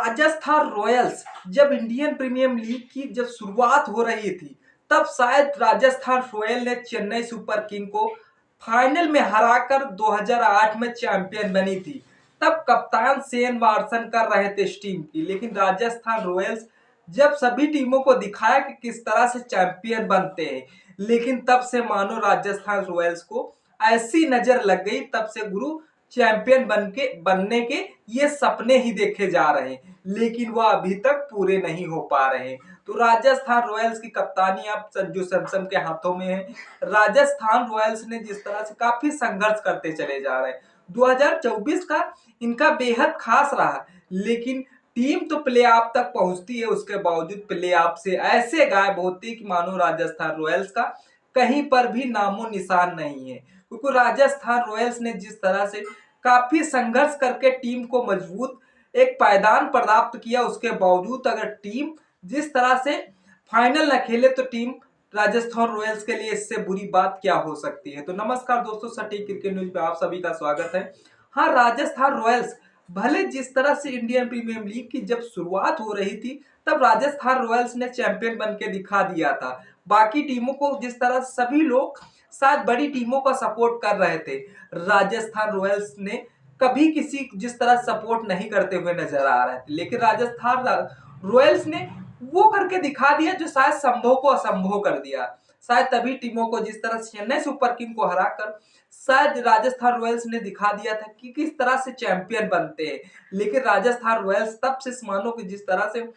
Rajasthan Royals जब Indian premiere league की जब शुरुआत हो रही थी, तब शायद राजस्थान रॉयल ने चेन्नई सुपर किंग को फाइनल में हराकर 2008 में चैंपियन बनी थी। तब कप्तान शेन वाटसन कर रहे थे इस टीम की, लेकिन राजस्थान रॉयल्स जब सभी टीमों को दिखाया कि किस तरह से चैंपियन बनते हैं, लेकिन तब से मानो राजस्थान रॉयल्स को ऐसी नजर लग गई, तब से गुरु चैंपियन बनने के ये सपने ही देखे जा रहे हैं, लेकिन वह अभी तक पूरे नहीं हो पा रहे हैं। तो राजस्थान रॉयल्स की कप्तानी अब संजू सैमसन के हाथों में है। राजस्थान रॉयल्स ने जिस तरह से काफी संघर्ष करते चले जा रहे हैं, 2024 का इनका बेहद खास रहा, लेकिन टीम तो प्ले ऑफ तक पहुंचती है, उसके बावजूद प्ले ऑफ से ऐसे गायब होती कि मानो राजस्थान रॉयल्स का कहीं पर भी नामो निशान नहीं है। क्योंकि राजस्थान रॉयल्स ने जिस तरह से काफी संघर्ष करके टीम को मजबूत एक पायदान प्राप्त किया, उसके बावजूद अगर टीम जिस तरह से फाइनल न खेले तो टीम राजस्थान रॉयल्स के लिए इससे बुरी बात क्या हो सकती है। तो नमस्कार दोस्तों, सटीक क्रिकेट न्यूज में आप सभी का स्वागत है। हाँ, राजस्थान रॉयल्स भले जिस तरह से इंडियन प्रीमियर लीग की जब शुरुआत हो रही थी, तब राजस्थान रॉयल्स ने चैंपियन बन के दिखा दिया था। बाकी टीमों को जिस तरह सभी लोग साथ बड़ी टीमों का सपोर्ट कर रहे थे, राजस्थान रॉयल्स ने कभी किसी जिस तरह सपोर्ट नहीं करते हुए नजर आ रहे थे, लेकिन राजस्थान रॉयल्स ने वो करके दिखा दिया जो शायद संभव को असंभव कर दिया। शायद तभी टीमों को जिस तरह चेन्नई सुपर किंग को हराकर शायद राजस्थान रॉयल्स ने दिखा दिया था कि किस तरह से चैंपियन बनते हैं। लेकिन राजस्थान रॉयल्स तब से मानो कि जिस तरह से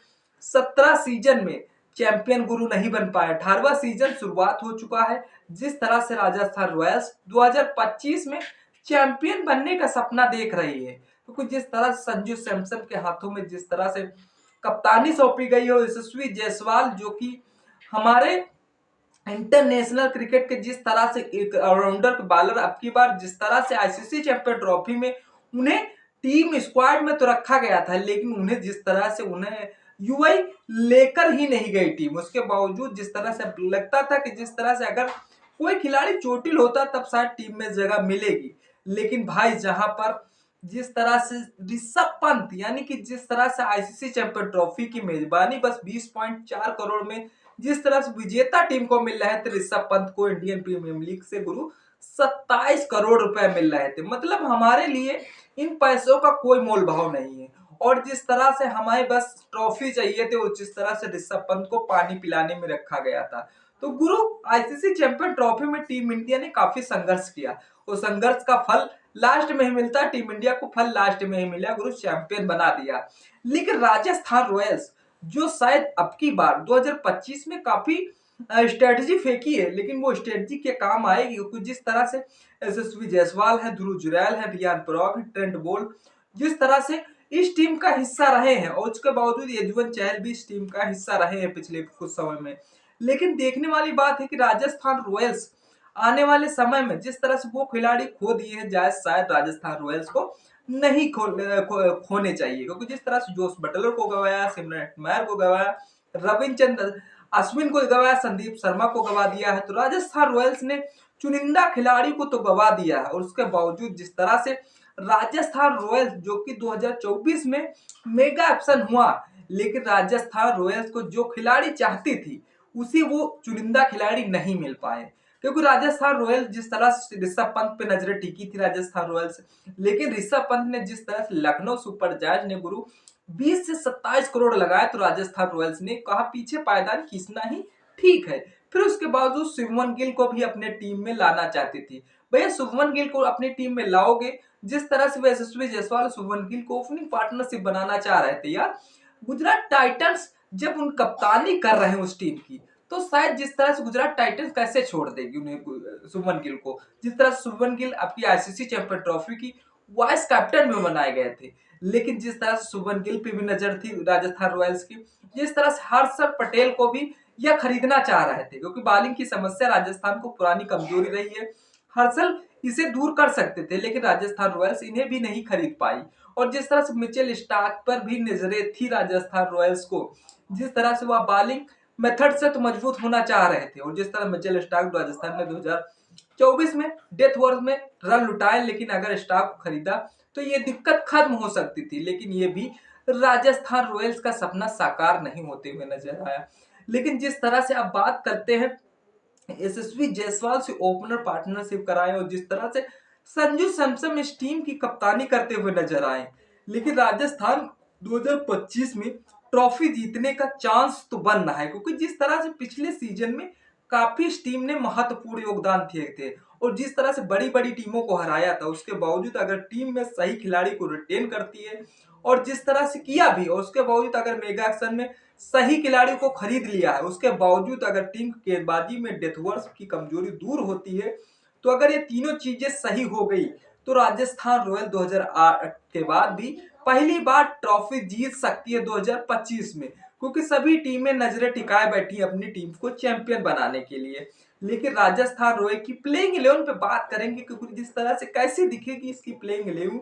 17 सीजन में चैंपियन गुरु नहीं बन पाए, 18वां सीजन शुरुआत हो चुका है। जिस तरह से राजस्थान रॉयल्स 2025 में चैंपियन बनने का सपना देख रही है, क्योंकि जिस तरह संजू सैमसन के हाथों में जिस तरह से कप्तानी सौंपी गई हो, यशस्वी जायसवाल जो कि हमारे इंटरनेशनल क्रिकेट के जिस तरह से एक ऑलराउंडर बॉलर, अब की बार जिस तरह से आईसीसी चैंपियन ट्रॉफी में उन्हें टीम स्क्वाड में तो रखा गया था, लेकिन उन्हें जिस तरह से उन्हें यूआई लेकर ही नहीं गई टीम, उसके बावजूद जिस तरह से लगता था कि जिस तरह से अगर कोई खिलाड़ी चोटिल होता तब शायद टीम में जगह मिलेगी। लेकिन भाई जहां पर जिस तरह से ऋषभ पंत यानी कि जिस तरह से आईसीसी चैंपियन ट्रॉफी की मेजबानी बस 20.4 करोड़ में जिस तरह से विजेता टीम को मिल रहे थे, ऋषभ पंत को इंडियन प्रीमियर लीग से गुरु 27 करोड़ रुपए मिल रहे थे। मतलब हमारे लिए इन पैसों का कोई मोल भाव नहीं है। और जिस तरह से हमारे बस ट्रॉफी चाहिए थे और जिस तरह से ऋषभ पंत को पानी पिलाने में रखा गया था, तो गुरु आईसीसी चैंपियन ट्रॉफी में टीम इंडिया ने काफी संघर्ष किया। उस संघर्ष का फल लास्ट में ही मिलता, टीम इंडिया को फल लास्ट में ही मिला, गुरु चैंपियन बना दिया। लेकिन राजस्थान रॉयल्स जो शायद अब की बार 2025 में काफी स्ट्रेटजी फेंकी है, लेकिन वो स्ट्रेटजी के काम आएगी, क्योंकि जिस तरह से यशस्वी जायसवाल है, ध्रुव जुरैल है, रियान पराग है, ट्रेंट बोल्ट जिस तरह से इस टीम का हिस्सा रहे हैं, और उसके बावजूद यजुवेंद्र चहल भी इस टीम का हिस्सा रहे हैं पिछले कुछ समय में। लेकिन देखने वाली बात है कि राजस्थान रॉयल्स आने वाले समय में जिस तरह से वो खिलाड़ी खो दिए हैं, शायद राजस्थान रॉयल्स को नहीं खोने चाहिए, क्योंकि जिस तरह से जोस बटलर को गवाया, सिमरन मैर को गवाया, रविचंद्रन अश्विन को गवाया, संदीप शर्मा को गवा दिया है, तो राजस्थान रॉयल्स ने चुनिंदा खिलाड़ी को तो गवा दिया है। और उसके बावजूद जिस तरह से राजस्थान रॉयल्स जो कि 2024 में मेगा ऑप्शन हुआ, लेकिन राजस्थान रॉयल्स को जो खिलाड़ी चाहती थी उसी वो चुनिंदा खिलाड़ी नहीं मिल पाए, क्योंकि राजस्थान रॉयल्स जिस तरह से ऋषभ पंत पे नजरें टिकी थी राजस्थान रॉयल्स, लेकिन ऋषभ पंत ने जिस तरह से लखनऊ सुपर जायंट्स ने गुरु 20 से 27 करोड़ लगाए, तो राजस्थान रॉयल्स ने कहा पीछे पायदान खींचना ही ठीक है। फिर उसके बावजूद शुभमन गिल को भी अपने टीम में लाना चाहती थी। भैया शुभमन गिल को अपनी टीम में लाओगे, जिस तरह से यशस्वी जायसवाल शुभमन गिल को ओपनिंग पार्टनरशिप बनाना चाह रहे थे यार, गुजरात टाइटंस जब उन कप्तानी कर रहे हैं उस टीम की, तो शायद जिस तरह से गुजरात टाइटंस कैसे छोड़ देगी उन्हें शुभमन गिल को। जिस तरह से शुभमन गिल आपकी आईसीसी चैंपियन ट्रॉफी की वाइस कैप्टन में बनाए गए थे, लेकिन जिस तरह से शुभमन गिल पे भी नजर थी राजस्थान रॉयल्स की, जिस तरह से हर्षल पटेल को भी यह खरीदना चाह रहे थे, क्योंकि बॉलिंग की समस्या राजस्थान को पुरानी कमजोरी रही है। हर्षल इसे दूर कर सकते थे, लेकिन राजस्थान रॉयल्स इन्हें भी नहीं खरीद पाई। और जिस तरह से मिचेल स्टार्क पर भी नजरें थी राजस्थान रॉयल्स को, जिस तरह से वह बॉलिंग मेथड से तो मजबूत होना चाह रहे थे, और जिस तरह मिचेल स्टार्क राजस्थान ने 2024 में डेथ ओवर में रन लुटाए, लेकिन अगर स्टार्क को खरीदा तो ये दिक्कत खत्म हो सकती थी। लेकिन ये भी राजस्थान रॉयल्स का सपना साकार नहीं होते हुए नजर आया। लेकिन जिस तरह से आप बात करते हैं यशस्वी जायसवाल से ओपनर पार्टनरशिप कराए और जिस तरह से संजू सैमसन इस टीम की कप्तानी करते हुए नजर आए, लेकिन राजस्थान 2025 में ट्रॉफी जीतने का चांस तो बन रहा है, क्योंकि जिस तरह से पिछले सीजन में काफी इस टीम ने महत्वपूर्ण योगदान दिए थे और जिस तरह से बड़ी बड़ी टीमों को हराया था, उसके बावजूद अगर टीम में सही खिलाड़ी को रिटेन करती है और जिस तरह से किया भी, और उसके बावजूद अगर मेगा एक्शन में सही खिलाड़ियों को खरीद लिया है, उसके बावजूद अगर टीम की गेंदबाजी में डेथ ओवर्स की कमजोरी दूर होती है, तो अगर ये तीनों चीजें सही हो गई तो राजस्थान रॉयल 2008 के बाद भी पहली बार ट्रॉफी जीत सकती है 2025 में, क्योंकि सभी टीमें नजरें टिकाए बैठी अपनी टीम को चैंपियन बनाने के लिए। लेकिन राजस्थान रॉयल की प्लेइंग 11 पे बात करेंगे, क्योंकि जिस तरह से कैसी दिखेगी इसकी प्लेइंग 11।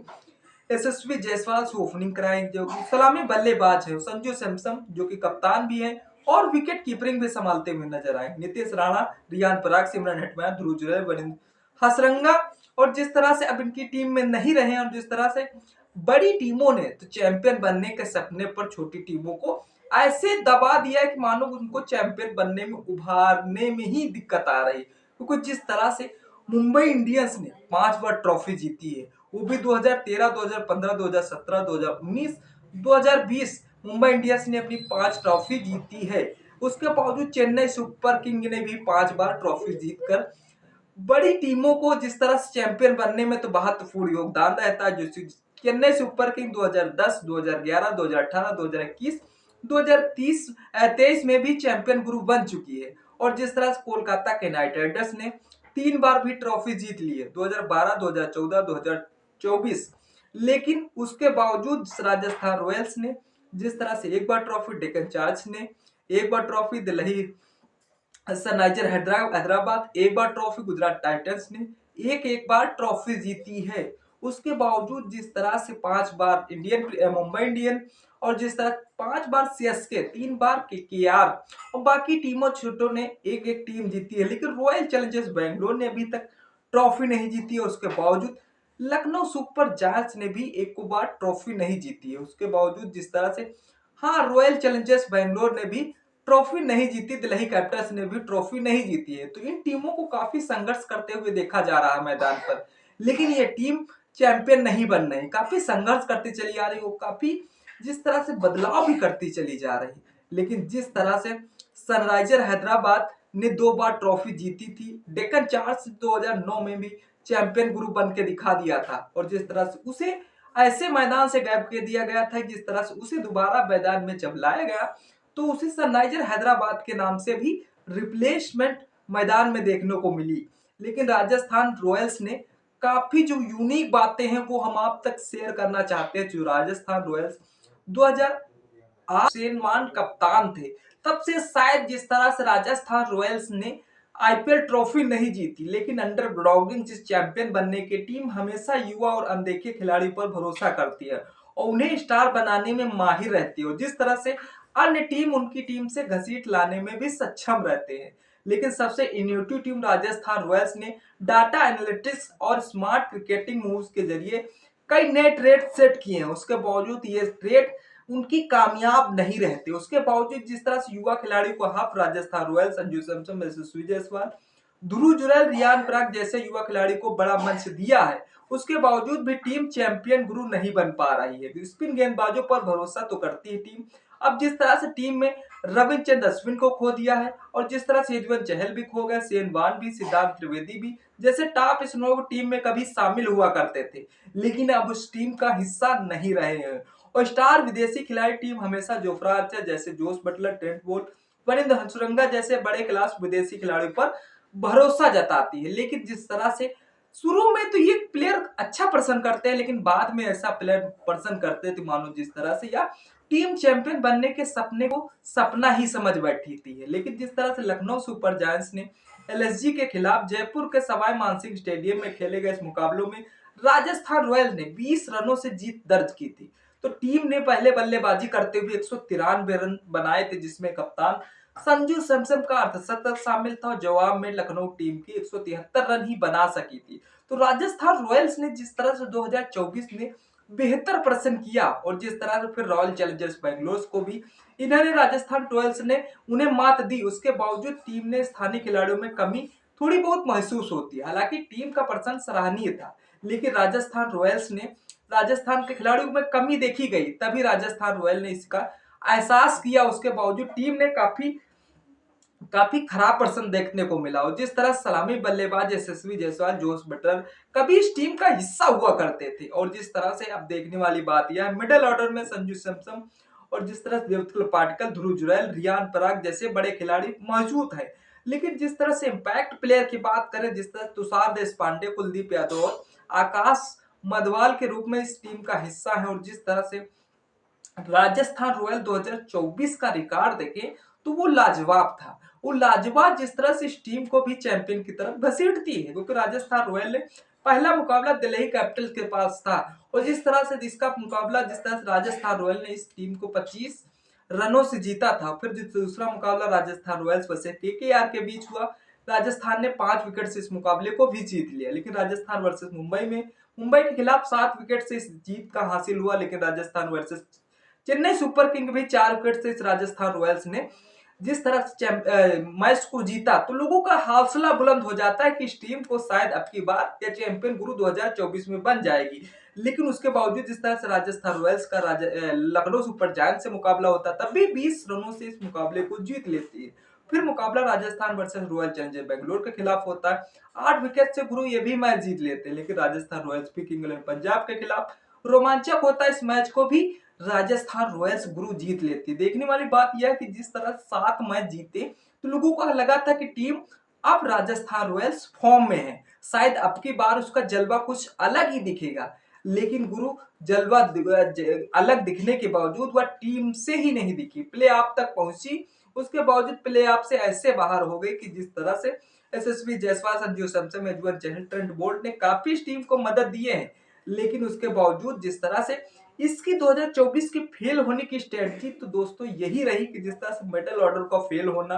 यशस्वी जायसवाल से ओपनिंग कराएंगे, जो कि सलामी बल्लेबाज है। संजू सैमसन जो कि कप्तान भी है और विकेट कीपिंग भी संभालते हुए नजर आए। नीतीश राणा, रियान पराग, सिमरन हेटमैन, ध्रुव जुरैल, वरिंद्र हसरंगा, और जिस तरह से अब इनकी टीम में नहीं रहे और जिस तरह से बड़ी टीमों ने तो चैंपियन बनने के सपने पर छोटी टीमों को ऐसे दबा दिया है कि मानो उनको चैंपियन बनने में उभारने में ही दिक्कत आ रही, क्योंकि जिस तरह से मुंबई इंडियंस ने 5 बार ट्रॉफी जीती है, वो भी 2013, 2015, 2017, 2019, 2020 मुंबई इंडियंस ने अपनी 5 ट्रॉफी जीती है। उसके बावजूद चेन्नई सुपर किंग ने भी 5 बार ट्रॉफी जीतकर बड़ी टीमों को जिस तरह से चैंपियन बनने में तो महत्वपूर्ण योगदान रहता है। जो चेन्नई सुपर किंग 2010, 2011, 2018, 2021, 2030, 23 में भी चैंपियन ग्रुप बन चुकी है। और जिस तरह से कोलकाता के नाइट राइडर्स ने 3 बार भी ट्रॉफी जीत ली है, 2012, 2014, 2024। लेकिन उसके बावजूद राजस्थान रॉयल्स ने जिस तरह से 1 बार ट्रॉफी, डेक्कन चार्ज ने 1 बार ट्रॉफी, दिल्ली सनराइजर हैदराबाद 1 बार ट्रॉफी, गुजरात टाइटंस ने एक बार ट्रॉफी जीती है। उसके बावजूद जिस तरह से 5 बार मुंबई इंडियन और जिस तरह 5 बार सीएसके, 3 बार केकेआर और बाकी टीमों छोटों ने एक एक टीम जीती है, लेकिन रॉयल चैलेंजर्स बैंगलोर ने अभी तक ट्रॉफी नहीं जीती है। उसके बावजूद लखनऊ सुपर जायंट्स ने भी 1 बार ट्रॉफी नहीं जीती है। उसके बावजूद जिस तरह से हाँ, रॉयल चैलेंजर्स बैंगलोर ने भी ट्रॉफी नहीं जीती, दिल्ली कैपिटल्स ने भी ट्रॉफी नहीं जीती है। तो इन टीमों को काफी संघर्ष करते हुए देखा जा रहा है मैदान पर, लेकिन ये टीम चैंपियन नहीं बन रही, काफी संघर्ष करती चली आ रही, वो काफी जिस तरह से बदलाव भी करती चली जा रही। लेकिन जिस तरह से सनराइजर हैदराबाद ने 2 बार ट्रॉफी जीती थी, डेक्कन चार्ज 2009 में भी चैंपियन ग्रुप बन के दिखा दिया था, और जिस तरह से उसे ऐसे मैदान से गायब कर दिया गया था, जिस तरह से उसे दोबारा मैदान में जब लाया गया तो उसे सनराइजर हैदराबाद के नाम से भी रिप्लेसमेंट मैदान में देखने को मिली। लेकिन राजस्थान रॉयल्स ने काफी जो यूनिक बातें हैं वो हम आप तक शेयर करना चाहते हैं। जो राजस्थान रॉयल्स 2008 सेनवान कप्तान थे, तब से शायद जिस तरह से राजस्थान रॉयल्स ने आईपीएल ट्रॉफी नहीं जीती, लेकिन अंडर ब्रॉगिंग जिस चैंपियन बनने की टीम हमेशा युवा और अनदेखे खिलाड़ी पर भरोसा करती है और उन्हें स्टार बनाने में माहिर रहती है, और जिस तरह से अन्य टीम उनकी टीम से घसीट लाने में भी सक्षम रहते हैं। लेकिन सबसे इनोवेटिव टीम राजस्थान रॉयल्स ने डाटा एनालिटिक्स और स्मार्ट क्रिकेटिंग मूव्स के जरिए कई नए ट्रेड सेट किए हैं। उसके बावजूद ये ट्रेड उनकी कामयाब नहीं रहते। उसके बावजूद जिस तरह से युवा खिलाड़ी को हफ राजस्थान रॉयल्स, संजू सैमसन, यशस्वी जायसवाल, ध्रुव जुरैल, रियान पराग जैसे युवा खिलाड़ी को बड़ा मंच दिया है, उसके बावजूद भी टीम चैंपियन गुरु नहीं बन पा रही है। स्पिन गेंदबाजों पर भरोसा तो करती है टीम। अब जिस तरह से टीम में रविचंद्रन अश्विन को खो दिया है और जिस तरह से युजवेंद्र चहल भी खो गए, शेन वॉर्न भी, सिद्धांत त्रिवेदी भी जैसे टॉप स्पिनर टीम में कभी शामिल हुआ करते थे, लेकिन अब उस टीम का हिस्सा नहीं रहे हैं। और स्टार विदेशी खिलाड़ी टीम हमेशा जोफ्रा आर्चर जैसे, Jos Buttler, Trent Boult, Varindra Hasaranga जैसे बड़े क्लास विदेशी खिलाड़ियों पर भरोसा जताती है। लेकिन जिस तरह से शुरू में तो ये प्लेयर अच्छा प्रदर्शन करते हैं, लेकिन बाद में ऐसा प्लेयर प्रदर्शन करते थे मानो जिस तरह से या टीम चैंपियन बनने के सपने को सपना ही समझ बैठी थी। लेकिन जिस तरह से लखनऊ सुपर जायंट्स ने एलएसजी के खिलाफ जयपुर के सवाई मानसिंह स्टेडियम में खेले गए इस मुकाबलों में राजस्थान रॉयल्स ने 20 रनों से जीत दर्ज की थी। तो टीम ने पहले बल्लेबाजी करते हुए 193 रन बनाए थे, जिसमें कप्तान संजू सैमसन का अर्धशतक शामिल था और जवाब में लखनऊ टीम की 173 रन ही बना सकी थी। तो राजस्थान रॉयल्स ने जिस तरह से 2024 में बेहतर प्रदर्शन किया और जिस तरह से फिर रॉयल चैलेंजर्स बैंगलोर को भी इन्होंने राजस्थान रॉयल्स ने उन्हें मात दी, उसके बावजूद टीम ने स्थानीय खिलाड़ियों में कमी थोड़ी बहुत महसूस होती है। हालांकि टीम का प्रदर्शन सराहनीय था, लेकिन राजस्थान रॉयल्स ने राजस्थान के खिलाड़ियों में कमी देखी गई, तभी राजस्थान रॉयल ने इसका एहसास किया। उसके बावजूद टीम ने काफी काफी खराब प्रदर्शन देखने को मिला और जिस तरह सलामी बल्लेबाज यशस्वी जायसवाल, जोस बटलर कभी इस टीम का हिस्सा हुआ करते थे और जिस तरह से अब देखने वाली बात यह है मिडिल ऑर्डर में संजू सैमसन और जिस तरह देवदत्त पाटिल, ध्रुव जुरैल, रियान पराग जैसे बड़े खिलाड़ी मौजूद हैं, लेकिन जिस तरह से इम्पैक्ट प्लेयर की बात करें, जिस तरह तुषार देशपांडे, कुलदीप यादव और आकाश मधवाल के रूप में इस टीम का हिस्सा है और जिस तरह से राजस्थान रॉयल 2024 का रिकॉर्ड देखें तो वो लाजवाब था। वो लाजवाब जिस तरह से इस टीम को भी चैंपियन की तरफ घसीटती है, क्योंकि राजस्थान रॉयल ने पहला मुकाबला दिल्ली कैपिटल के पास था और जिस तरह से इसका मुकाबला जिस तरह से राजस्थान रॉयल ने इस टीम को 25 रनों से जीता था। फिर दूसरा मुकाबला राजस्थान रॉयल्स वर्सेस केकेआर के बीच हुआ, राजस्थान ने 5 विकेट से इस मुकाबले को भी जीत लिया। लेकिन राजस्थान वर्सेस मुंबई में मुंबई के खिलाफ 7 विकेट से इस जीत का हासिल हुआ, लेकिन Rajasthan versus Chennai super king भी 4 विकेट से इस राजस्थान रॉयल्स ने जिस तरह से मैच को जीता, तो लोगों का हौसला बुलंद हो जाता है कि इस टीम को शायद अब की बार या चैंपियन गुरु 2024 में बन जाएगी। लेकिन उसके बावजूद जिस तरह से राजस्थान रॉयल्स का लखनऊ सुपर जायंट से मुकाबला होता, तब भी 20 रनों से इस मुकाबले को जीत लेती है। फिर मुकाबला Rajasthan versus royal Challengers Bangalore के खिलाफ होता है, 8 विकेट से गुरु ये भी मैच जीत लेते हैं, लेकिन राजस्थान रॉयल्स भी किंग्स इलेवन पंजाब के खिलाफ रोमांचक होता है, इस मैच को भी राजस्थान रॉयल्स गुरु जीत लेती है। देखने वाली बात यह है कि जिस तरह 7 मैच जीते, तो लोगों को लगा था कि टीम अब राजस्थान रॉयल्स फॉर्म में है, शायद अब की बार उसका जलवा कुछ अलग ही दिखेगा। लेकिन गुरु जलवा अलग दिखने के बावजूद वह टीम से ही नहीं दिखी, प्ले ऑफ तक पहुंची, उसके बावजूद प्ले ऑफ से ऐसे बाहर हो गई कि जिस तरह से यशस्वी जायसवाल, संजू सैमसन, युजवेंद्र चहल, ट्रेंट बोल्ट ने काफी इस टीम को मदद दिए हैं, लेकिन उसके बावजूद जिस तरह से इसकी 2024 की फेल होने की स्ट्रेटजी तो दोस्तों यही रही कि जिस तरह से मिडिल ऑर्डर का फेल होना,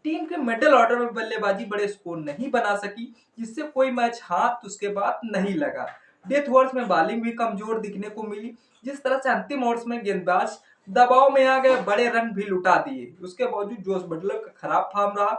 टीम के मिडिल ऑर्डर में बल्लेबाजी बड़े स्कोर नहीं बना सकी, जिससे कोई मैच हाथ उसके बाद नहीं लगा। डेथ ओवर्स में बॉलिंग भी कमजोर दिखने को मिली, जिस तरह से अंतिम ओवर्स में गेंदबाज दबाव में आ गए, बड़े रन भी लुटा दिए। उसके बावजूद जोस बटलर का खराब फॉर्म रहा,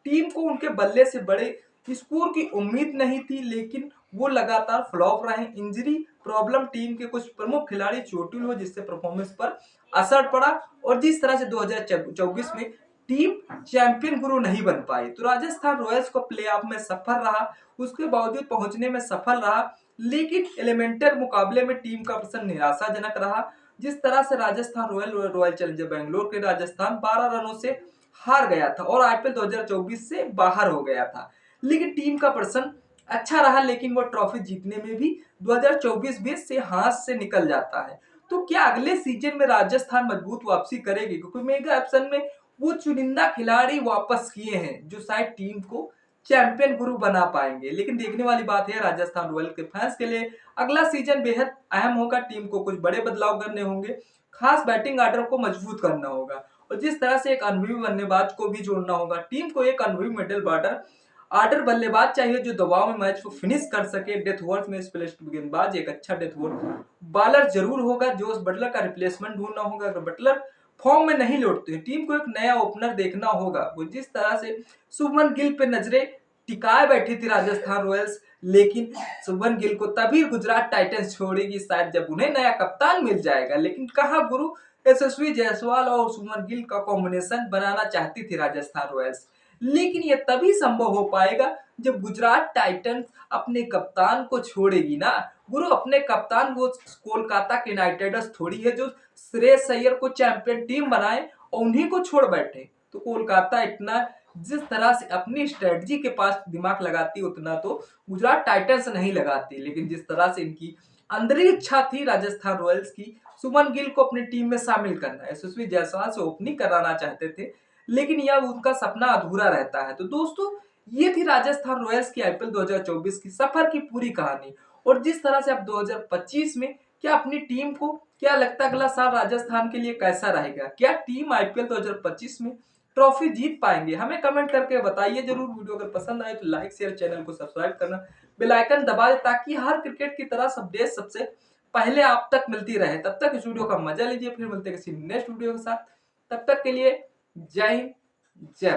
टीम को उनके बल्ले से बड़े स्कोर की उम्मीद नहीं थी, लेकिन वो लगातार फ्लॉप रहे। इंजरी प्रॉब्लम टीम के कुछ प्रमुख खिलाड़ी चोटिल हो, जिससे परफॉर्मेंस पर असर पड़ा और जिस तरह से 2024 में टीम चैंपियन गुरु नहीं बन पाई, तो राजस्थान रॉयल्स को प्ले ऑफ में सफल रहा, उसके बावजूद पहुंचने में सफल रहा, लेकिन एलिमेंटर मुकाबले में टीम का प्रदर्शन निराशाजनक रहा। जिस तरह से राजस्थान रॉयल चैलेंजर बेंगलोर के राजस्थान 12 रनों से हार गया था और आईपीएल 2024 से बाहर हो गया था, लेकिन टीम का प्रदर्शन अच्छा रहा, लेकिन वो ट्रॉफी जीतने में भी 2024-20 से हाथ से निकल जाता है। तो क्या अगले सीजन में राजस्थान मजबूत वापसी करेगी, क्योंकि मेगा ऑप्शन में वो चुनिंदा खिलाड़ी वापस किए हैं जो शायद टीम को चैंपियन गुरु बना पाएंगे। लेकिन देखने वाली बात है राजस्थान रॉयल के फैंस के लिए अगला सीजन बेहद अहम होगा, टीम को कुछ बड़े बदलाव करने होंगे, खास बैटिंग ऑर्डर को मजबूत करना होगा और जिस तरह से एक अनुभवी बल्लेबाज को भी जोड़ना होगा। टीम को एक अनुभवी मिडिल ऑर्डर बल्लेबाज चाहिए जो दबाव में मैच को फिनिश कर सके। डेथ ओवर्स में स्पेशलिस्ट गेंदबाज एक अच्छा डेथ ओवर बॉलर जरूर होगा, जोस बटलर का रिप्लेसमेंट ढूंढना होगा। अगर बटलर फॉर्म में नहीं लौटते, टीम को एक नया ओपनर देखना होगा। वो जिस तरह से शुभमन गिल पे नजरें टिकाए बैठी थी राजस्थान रॉयल्स, लेकिन शुभमन गिल को तभी गुजरात टाइटंस छोड़ेगी शायद जब उन्हें नया कप्तान मिल जाएगा। लेकिन कहा गुरु यशस्वी जायसवाल और शुभमन गिल का कॉम्बिनेशन बनाना चाहती थी राजस्थान रॉयल्स, लेकिन यह तभी संभव हो पाएगा जब गुजरात टाइटंस अपने कप्तान को छोड़ेगी ना। गुरु अपने कप्तान वो कोलकाता के नाइट राइडर्स थोड़ी है जो श्रेयस अय्यर को चैंपियन टीम बनाए और उन्हीं को छोड़ बैठे। तो कोलकाता इतना जिस तरह से अपनी स्ट्रेटजी के पास दिमाग लगाती उतना तो गुजरात टाइटंस नहीं लगाती, लेकिन जिस तरह से इनकी अंदरी इच्छा थी राजस्थान रॉयल्स की शुभमन गिल को अपनी टीम में शामिल करना, यशस्वी जायसवाल से ओपनिंग कराना चाहते थे, लेकिन यह उनका सपना अधूरा रहता है। तो दोस्तों ये थी राजस्थान रॉयल्स की आईपीएल 2024 की सफर की पूरी कहानी और जिस तरह से अब 2025 में क्या अपनी टीम को क्या लगता है अगला साल राजस्थान के लिए कैसा रहेगा, क्या टीम आईपीएल 2025 में ट्रॉफी जीत पाएंगे, हमें कमेंट करके बताइए जरूर। वीडियो अगर पसंद आए तो लाइक शेयर, चैनल को सब्सक्राइब करना, बेल आइकन दबा दे ताकि हर क्रिकेट की तरह अपडेट सबसे पहले आप तक मिलती रहे। तब तक इस वीडियो का मजा लीजिए, फिर मिलते हैं किसी नेक्स्ट वीडियो के साथ। तब तक के लिए जय हिंद, जय भारत।